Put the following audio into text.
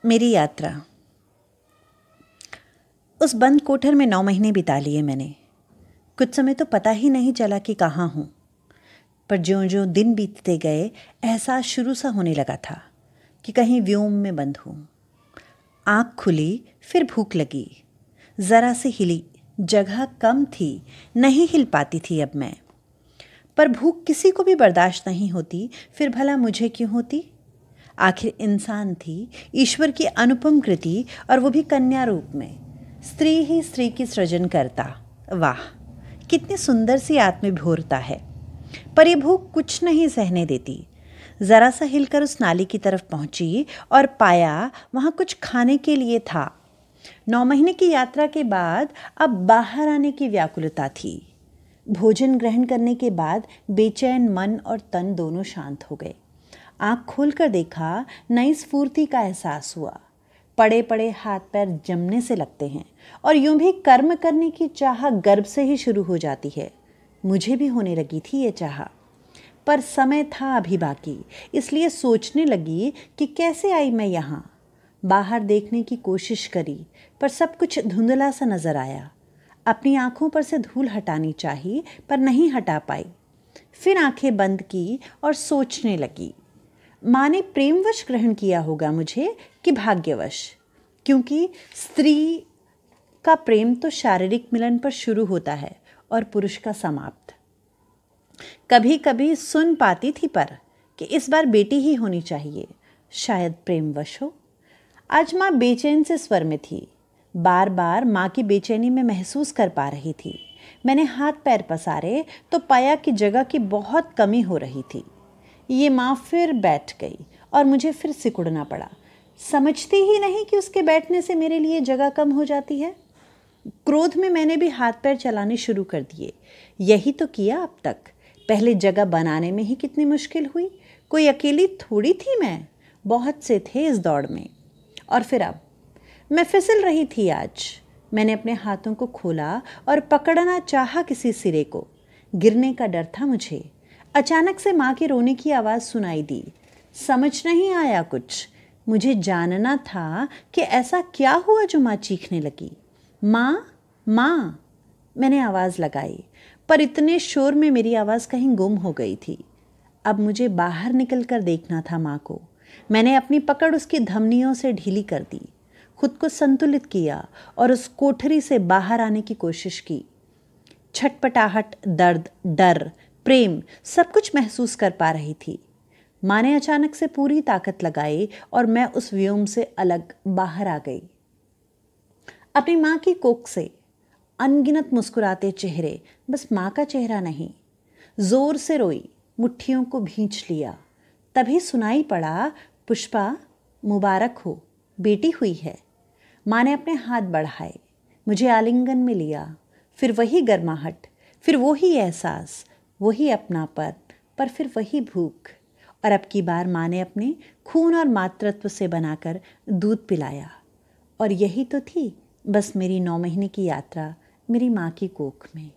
मेरी यात्रा। उस बंद कोठर में 9 महीने बिता लिए मैंने। कुछ समय तो पता ही नहीं चला कि कहाँ हूँ, पर ज्यों-ज्यों दिन बीतते गए एहसास शुरू सा होने लगा था कि कहीं व्योम में बंद हूँ। आँख खुली, फिर भूख लगी, ज़रा सी हिली, जगह कम थी, नहीं हिल पाती थी अब मैं। पर भूख किसी को भी बर्दाश्त नहीं होती, फिर भला मुझे क्यों होती? आखिर इंसान थी, ईश्वर की अनुपम कृति, और वो भी कन्या रूप में। स्त्री ही स्त्री की सृजन करता। वाह, कितनी सुंदर सी आत्मविभोरता है। पर ये भूख कुछ नहीं सहने देती। जरा सा हिलकर उस नाली की तरफ पहुंची और पाया वहां कुछ खाने के लिए था। 9 महीने की यात्रा के बाद अब बाहर आने की व्याकुलता थी। भोजन ग्रहण करने के बाद बेचैन मन और तन दोनों शांत हो गए। आँख खोलकर देखा, नई स्फूर्ति का एहसास हुआ। पड़े पड़े हाथ पैर जमने से लगते हैं और यूं भी कर्म करने की चाह गर्भ से ही शुरू हो जाती है। मुझे भी होने लगी थी ये चाह, पर समय था अभी बाकी, इसलिए सोचने लगी कि कैसे आई मैं यहाँ। बाहर देखने की कोशिश करी, पर सब कुछ धुंधला सा नजर आया। अपनी आंखों पर से धूल हटानी चाहिए, पर नहीं हटा पाई। फिर आंखें बंद की और सोचने लगी। माँ ने प्रेमवश ग्रहण किया होगा मुझे कि भाग्यवश, क्योंकि स्त्री का प्रेम तो शारीरिक मिलन पर शुरू होता है और पुरुष का समाप्त। कभी कभी सुन पाती थी पर कि इस बार बेटी ही होनी चाहिए, शायद प्रेमवश हो। आज माँ बेचैन से स्वर में थी। बार बार माँ की बेचैनी में महसूस कर पा रही थी। मैंने हाथ पैर पसारे तो पाया कि जगह की बहुत कमी हो रही थी। ये माँ फिर बैठ गई और मुझे फिर सिकुड़ना पड़ा। समझती ही नहीं कि उसके बैठने से मेरे लिए जगह कम हो जाती है। क्रोध में मैंने भी हाथ पैर चलाने शुरू कर दिए। यही तो किया अब तक। पहले जगह बनाने में ही कितनी मुश्किल हुई। कोई अकेली थोड़ी थी मैं, बहुत से थे इस दौड़ में। और फिर अब मैं फिसल रही थी। आज मैंने अपने हाथों को खोला और पकड़ना चाहा किसी सिरे को। गिरने का डर था मुझे। अचानक से माँ के रोने की आवाज़ सुनाई दी। समझ नहीं आया कुछ। मुझे जानना था कि ऐसा क्या हुआ जो माँ चीखने लगी। माँ, माँ, मैंने आवाज़ लगाई, पर इतने शोर में मेरी आवाज़ कहीं गुम हो गई थी। अब मुझे बाहर निकल कर देखना था माँ को। मैंने अपनी पकड़ उसकी धमनियों से ढीली कर दी, खुद को संतुलित किया और उस कोठरी से बाहर आने की कोशिश की। छटपटाहट, दर्द, डर, प्रेम, सब कुछ महसूस कर पा रही थी। माँ ने अचानक से पूरी ताकत लगाई और मैं उस व्योम से अलग बाहर आ गई। अपनी माँ की कोख से अनगिनत मुस्कुराते चेहरे, बस माँ का चेहरा नहीं। जोर से रोई, मुट्ठियों को भींच लिया। तभी सुनाई पड़ा, पुष्पा, मुबारक हो, बेटी हुई है। माँ ने अपने हाथ बढ़ाए, मुझे आलिंगन में लिया। फिर वही गर्माहट, फिर वही एहसास, वही अपनापन, पर फिर वही भूख। और अब की बार माँ ने अपने खून और मातृत्व से बनाकर दूध पिलाया। और यही तो थी बस मेरी 9 महीने की यात्रा मेरी माँ की कोख में।